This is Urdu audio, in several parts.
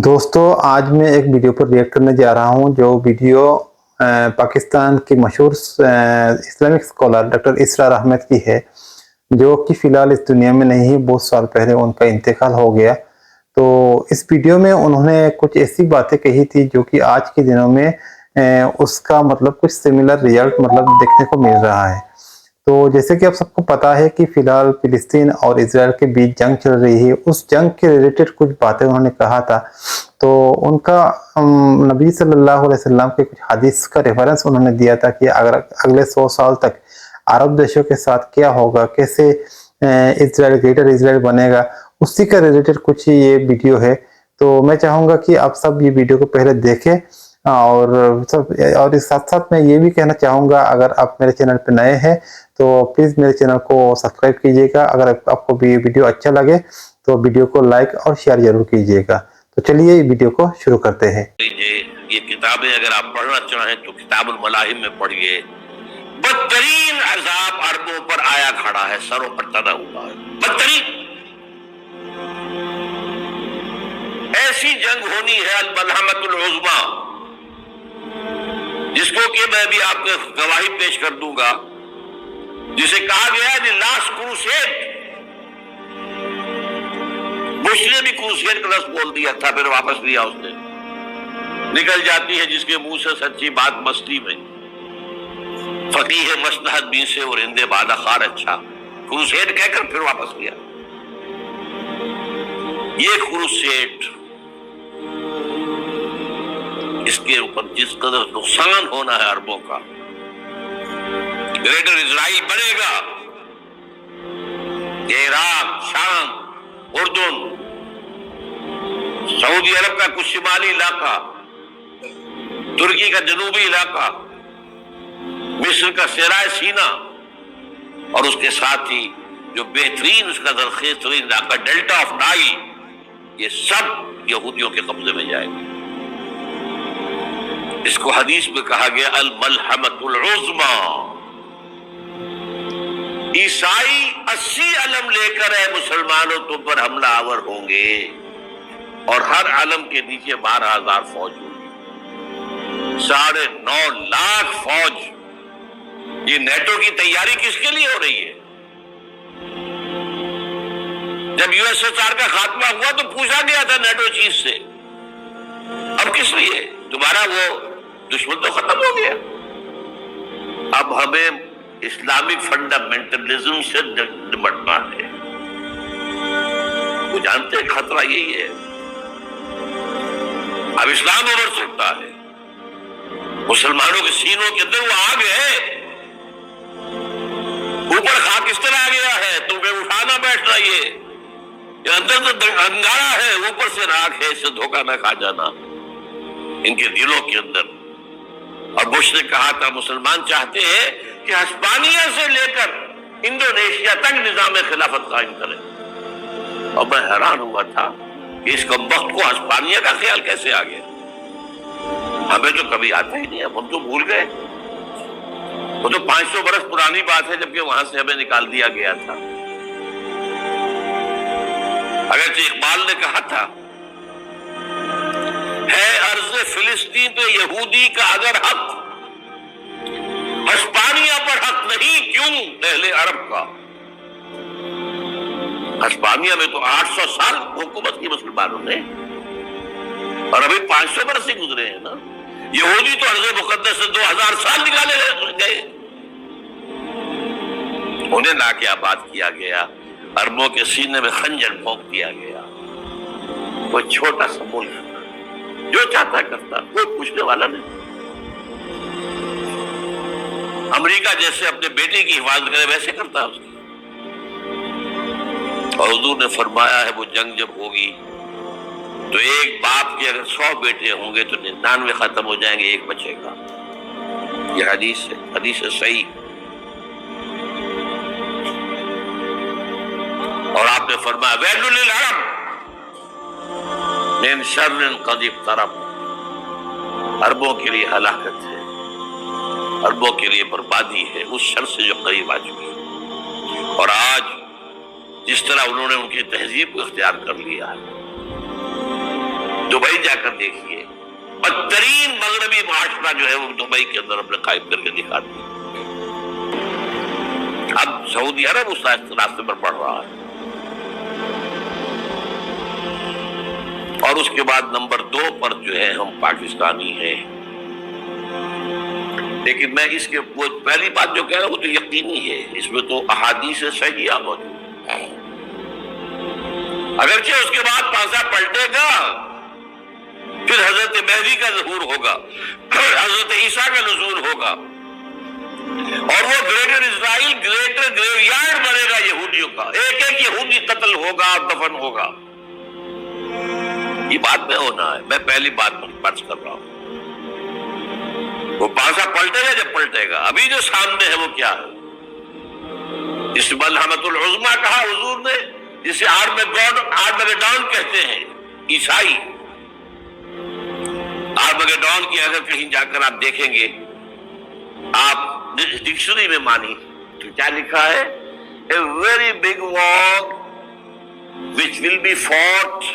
دوستو آج میں ایک ویڈیو پر ریئیکٹ کرنے جا رہا ہوں جو ویڈیو پاکستان کی مشہور اسلامک اسکالر ڈاکٹر اسرار احمد کی ہے، جو کہ فی الحال اس دنیا میں نہیں، بہت سال پہلے ان کا انتقال ہو گیا۔ تو اس ویڈیو میں انہوں نے کچھ ایسی باتیں کہی تھی جو کہ آج کے دنوں میں اس کا کچھ سملر ریزلٹ دیکھنے کو مل رہا ہے۔ تو جیسے کہ آپ سب کو پتا ہے کہ فی الحال فلسطین اور اسرائیل کے بیچ جنگ چل رہی ہے، اس جنگ کے ریلیٹڈ کچھ باتیں انہوں نے کہا تھا۔ تو ان کا نبی صلی اللہ علیہ وسلم کے کچھ حدیث کا ریفرنس انہوں نے دیا تھا کہ اگر اگلے 100 سال تک عرب دیشوں کے ساتھ کیا ہوگا، کیسے اسرائیل گریٹر اسرائیل بنے گا، اسی کا ریلیٹڈ کچھ یہ ویڈیو ہے۔ تو میں چاہوں گا کہ آپ سب یہ ویڈیو کو پہلے دیکھیں، اور اس ساتھ ساتھ میں یہ بھی کہنا چاہوں گا، اگر آپ میرے چینل پہ نئے ہیں تو پلیز میرے چینل کو سبسکرائب کیجیے گا۔ اگر آپ کو بھی یہ ویڈیو اچھا لگے تو ویڈیو کو لائک اور شیئر ضرور کیجیے گا۔ تو چلیے ویڈیو کو شروع کرتے ہیں۔ یہ کتابیں اگر آپ پڑھنا چاہیں تو کتاب الملاحم میں پڑھیے۔ بدترین عذاب عربوں پر آیا کھڑا ہے، سروں پر تنا ہوا ہے، بدترین ایسی جنگ ہونی ہے الملحمۃ العظمیٰ، جس کو کہ میں بھی آپ کو گواہی پیش کر دوں گا، جسے کہا گیا ہے دی لاسٹ کروسیڈ۔ بش نے بھی کروسیڈ کا لفظ بول دیا تھا، پھر واپس لیا اس نے۔ نکل جاتی ہے جس کے منہ سے سچی بات مستی میں، فقیہ مصلحت بین سے اور ہندے بادہ خار اچھا، کروسیڈ کہہ کر پھر واپس لیا۔ یہ کروسیڈ، اس کے اوپر جس قدر نقصان ہونا ہے عربوں کا، گریٹر اسرائیل بنے گا، عراق، شام، اردن، سعودی عرب کا کچھ شمالی علاقہ، ترکی کا جنوبی علاقہ، مصر کا صحرائے سینا، اور اس کے ساتھ ہی جو بہترین اس کا زرخیز ترین علاقہ ڈیلٹا آف نائل، یہ سب یہودیوں کے قبضے میں جائے گا۔ اس کو حدیث میں کہا گیا الملحمۃ العظمیٰ۔ عیسائی 80 علم لے کر اے مسلمانوں تم پر حملہ آور ہوں گے، اور ہر علم کے نیچے 12,000 فوج ہوگی، 9.5 لاکھ فوج۔ یہ نیٹو کی تیاری کس کے لیے ہو رہی ہے؟ جب USSR کا خاتمہ ہوا تو پوچھا گیا تھا نیٹو چیف سے، اب کس لیے؟ دوبارہ وہ دشمن تو ختم ہو گیا، اب ہمیں اسلامک فنڈامنٹلزم سے نمٹنا ہے۔ وہ جانتے ہیں خطرہ یہی ہے، اب اسلام ابھر سکتا ہے، مسلمانوں کے سینوں کے اندر وہ آگ ہے، اوپر خاک اس طرح آ گیا ہے، تمہیں اٹھانا بیٹھنا، یہ اندر تو انگارہ ہے، اوپر سے راکھ ہے، اس سے دھوکہ نہ کھا جانا ان کے دلوں کے اندر۔ اور بش نے کہا تھا مسلمان چاہتے ہیں کہ ہسپانیہ سے لے کر انڈونیشیا تک نظام خلافت قائم کریں، اور میں حیران ہوا تھا کہ اس کمبخت کو ہسپانیہ کا خیال کیسے آ گیا۔ ہمیں تو کبھی آتا ہی نہیں، ہم تو بھول گئے، وہ تو 500 برس پرانی بات ہے، جبکہ وہاں سے ہمیں نکال دیا گیا تھا۔ اگرچہ اقبال نے کہا تھا ہے ارض فلسطین پہ یہودی کا اگر حق، ہسپانیہ پر حق نہیں کیوں اہل عرب کا؟ ہسپانیہ میں تو 800 سال حکومت کی مسلمانوں نے، اور ابھی 500 برس ہی گزرے ہیں نا۔ یہودی تو ارض مقدس سے 2000 سال نکالے گئے، انہیں لا کے آباد کیا گیا، عربوں کے سینے میں خنجر پھونک دیا گیا۔ کوئی چھوٹا سا ملک جو چاہتا کرتا، کوئی پوچھنے والا نہیں۔ امریکہ جیسے اپنے بیٹے کی حفاظت کرے ویسے کرتا اس کی، اور حضور نے فرمایا ہے وہ جنگ جب ہوگی تو ایک باپ کے اگر 100 بیٹے ہوں گے تو 99 ختم ہو جائیں گے، ایک بچے گا۔ یہ حدیث ہے، حدیث صحیح۔ اور آپ نے فرمایا ویل للعرب من شر قد اقترب، عربوں کے لیے ہلاکت ہے، عربوں کے لیے بربادی ہے اس شر سے جو قریب آ چکی ہے۔ اور آج جس طرح انہوں نے ان کی تہذیب کو اختیار کر لیا ہے، دبئی جا کر دیکھیے، بدترین مغربی معاشرہ جو ہے وہ دبئی کے اندر ہم نے قائم کر کے دکھا دیا۔ اب سعودی عرب اس راستے پر بڑھ رہا ہے۔ اور اس کے بعد نمبر 2 پر جو ہے ہم پاکستانی ہیں، لیکن میں اس کے وہ پہلی بات جو کہہ رہا ہوں وہ تو یقینی ہے، اس میں تو احادیث صحیحہ موجود ہے۔ اگرچہ اس کے بعد پانسا پلٹے گا، پھر حضرت مہدی کا ظہور ہوگا، پھر حضرت عیسیٰ کا نزول ہوگا، اور وہ گریٹر اسرائیل گریٹر گریو یارڈ بنے گا یہودیوں کا، ایک ایک یہودی قتل ہوگا اور دفن ہوگا۔ یہ بات میں ہونا ہے، میں پہلی بات پر کر رہا ہوں۔ وہ پانسا پلٹے گا جب پلٹے گا، ابھی جو سامنے ہے وہ کیا ہے؟ اس ملحمۃ العظمیٰ کہا حضور نے، جسے آرمگیڈون کہتے ہیں عیسائی۔ آرمگیڈون کی اگر کہیں جا کر آپ دیکھیں گے، آپ ڈکشنری میں مانی تو کیا لکھا ہے؟ A very big war which will be fought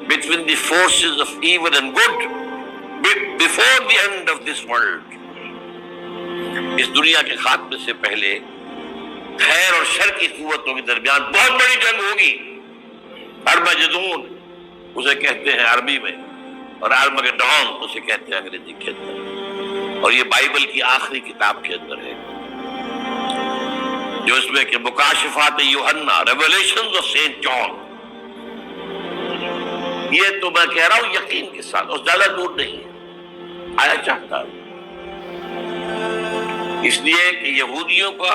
between the forces of evil and good before the end of this world۔ اس دنیا کے خاتمے سے پہلے خیر اور شر کی قوتوں کے درمیان بہت بڑی جنگ ہوگی۔ ارمجدون اسے کہتے ہیں عربی میں، اور آرمگیڈون اسے کہتے ہیں انگریزی کے اندر، اور یہ بائبل کی آخری کتاب کے اندر ہے، جو اس میں کہ مکاشفات یوحنا، ریویلیشنز آف سینٹ جان۔ یہ تو میں کہہ رہا ہوں یقین کے ساتھ، اور زیادہ دور نہیں ہے، آیا چاہتا ہوں۔ اس لیے کہ یہودیوں کا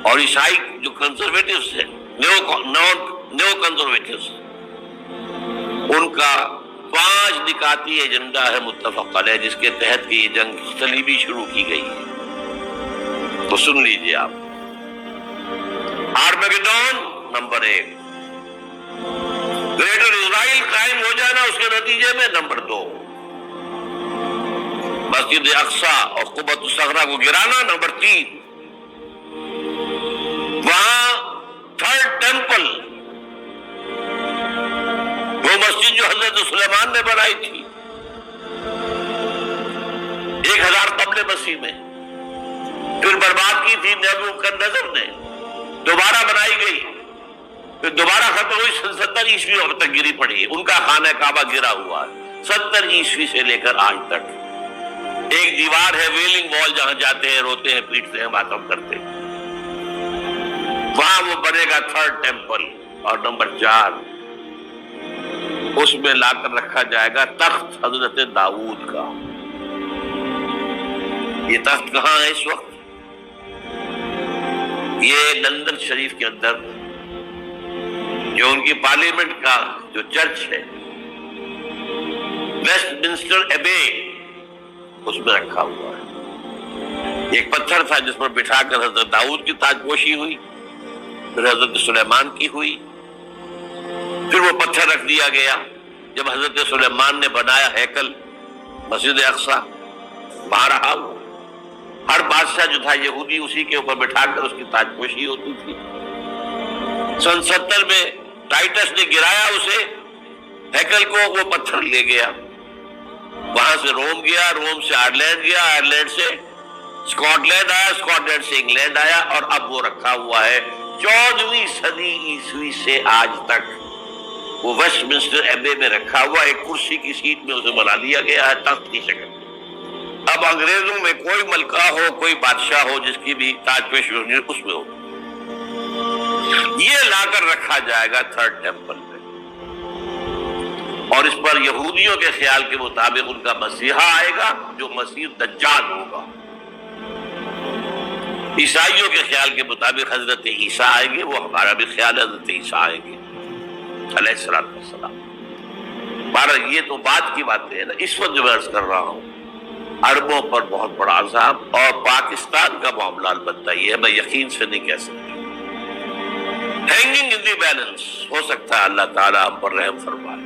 اور عیسائی جو کنزرویٹوز ہیں، نیو کنزرویٹوز، ان کا 5 نکاتی ایجنڈا ہے متفق علیہ، جس کے تحت یہ جنگ صلیبی شروع کی گئی ہے۔ تو سن لیجئے آپ، آرمگیڈون نمبر 1، گریٹر اسرائیل قائم ہو جانا اس کے نتیجے میں نمبر 2، مسجد اقصیٰ اور قبۃ الصخرہ کو گرانا نمبر 3، وہاں 3rd ٹیمپل، وہ مسجد جو حضرت سلیمان نے بنائی تھی 1000 قبل مسیح میں، پھر برباد کی تھی نیبوکدنیزر نے، دوبارہ بنائی گئی، پھر دوبارہ ختم ہوئی 70 عیسوی اب تک گری پڑی ہے۔ ان کا خانہ کعبہ گرا ہوا ہے 70 عیسوی سے لے کر آج تک۔ ایک دیوار ہے ویلنگ وال، جہاں جاتے ہیں، روتے ہیں، پیٹتے ہیں، ماتم کرتے ہیں، وہاں وہ بنے گا 3rd ٹیمپل۔ اور نمبر 4، اس میں لا کر رکھا جائے گا تخت حضرت داؤد کا۔ یہ تخت کہاں ہے اس وقت؟ یہ لندن شریف کے اندر جو ان کی پارلیمنٹ کا جو چرچ ہے، ویسٹ منسٹر ایبے، اس میں رکھا ہوا ہے۔ ایک پتھر تھا جس پر بٹھا کر حضرت داؤد کی تاج پوشی ہوئی، پھر حضرت سلیمان کی ہوئی، پھر وہ پتھر رکھ دیا گیا جب حضرت سلیمان نے بنایا ہیکل مسجد اقصیٰ، وہاں رہا وہ۔ ہر بادشاہ جو تھا یہودی اسی کے اوپر بٹھا کر اس کی تاج پوشی ہوتی تھی۔ سن 70 میں ٹائٹس نے گرایا اسے، ہیکل کو، وہ پتھر لے گیا، وہاں سے روم گیا، روم سے آئرلینڈ گیا، آئرلینڈ سے اسکاٹ لینڈ آیا، اسکاٹ لینڈ سے انگلینڈ آیا، اور اب وہ رکھا ہوا ہے 14ویں صدی عیسوی سے آج تک۔ وہ ویسٹ منسٹر ایبے میں رکھا ہوا، ایک کرسی کی سیٹ میں اسے بنا دیا گیا ہے تخت کی شکل۔ اب انگریزوں میں کوئی ملکہ ہو، کوئی بادشاہ ہو جس کی بھی تاج پوشی ہونی ہے، اس میں ہو، یہ لا کر رکھا جائے گا 3rd ٹیمپل میں۔ اور اس پر یہودیوں کے خیال کے مطابق ان کا مسیحا آئے گا جو مسیح دجال ہوگا، عیسائیوں کے خیال کے مطابق حضرت عیسیٰ آئیں گے، وہ ہمارا بھی خیال ہے حضرت عیسیٰ آئیں گے علیہ السلام۔ بہرحال یہ تو بعد کی باتیں ہیں نا، اس وقت جو میں عرض کر رہا ہوں عربوں پر بہت بڑا عذاب، اور پاکستان کا معاملہ البتہ یہ ہے، میں یقین سے نہیں کہہ سکتا، ہینگنگ ان دی بیلنس، ہو سکتا ہے اللہ تعالیٰ ہم پر رحم فرمائے۔